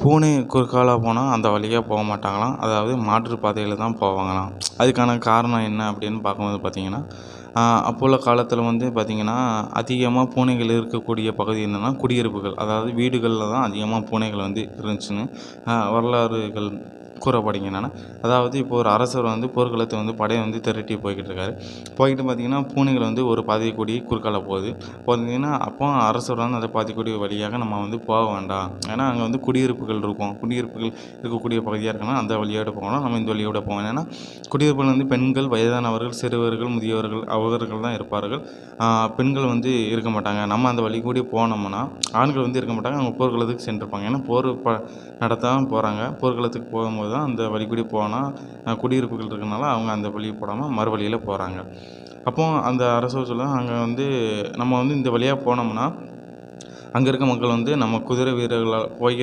பூனை குறுக்கால போனால் அந்த வழியா போக மாட்டாங்களாம். அதாவது மாற்று பாதையில் தான் போவாங்களாம். அதுக்கான காரணம் என்ன அப்படின்னு பார்க்கும்போது பார்த்தீங்கன்னா, அப்போ உள்ள காலத்தில் வந்து பார்த்திங்கன்னா, அதிகமாக பூனைகள் இருக்கக்கூடிய பகுதி என்னென்னா குடியிருப்புகள். அதாவது வீடுகளில் தான் அதிகமாக பூனைகள் வந்து இருந்துச்சுன்னு வரலாறுகள் கூறப்படுங்க என்னென்னா, அதாவது இப்போ ஒரு அரசர் வந்து போர்க்களத்தை வந்து படையை வந்து திரட்டி போய்கிட்டு இருக்காரு. போய்கிட்டு பார்த்திங்கன்னா, பூனைகள் வந்து ஒரு பாதை கொடி குறுக்கால போகுது. பார்த்தீங்கன்னா, அப்போ அரசர் வந்து அந்த பாதைக்கொடி வழியாக நம்ம வந்து போக வேண்டாம். ஏன்னா அங்கே வந்து குடியிருப்புகள் இருக்கும். குடியிருப்புகள் இருக்கக்கூடிய பகுதியாக இருக்கனால அந்த வழியோட போகணும். நம்ம இந்த வழியோட போகணும். ஏன்னா குடியிருப்புகள் வந்து பெண்கள், வயதானவர்கள், சிறுவர்கள், முதியவர்கள் அவர்கள் தான் இருப்பார்கள். பெண்கள் வந்து இருக்க மாட்டாங்க. நம்ம அந்த வழி கூடி போனோம்னா ஆண்கள் வந்து இருக்க மாட்டாங்க. அவங்க போர்க்களத்துக்கு சென்றிருப்பாங்க. ஏன்னா போர் நடத்த போகிறாங்க. போர்க்களத்துக்கு போகும்போது தான் அந்த வழி கூடி போனால் குடியிருப்புகள் இருக்கனால அவங்க அந்த வழி போடாமல் மறு வழியில் போகிறாங்க. அப்போ அந்த அரசர் சொல்ல அங்கே வந்து நம்ம வந்து இந்த வழியாக போனோம்னா அங்கே இருக்க மக்கள் வந்து நம்ம குதிரை வீரர்களால் போய்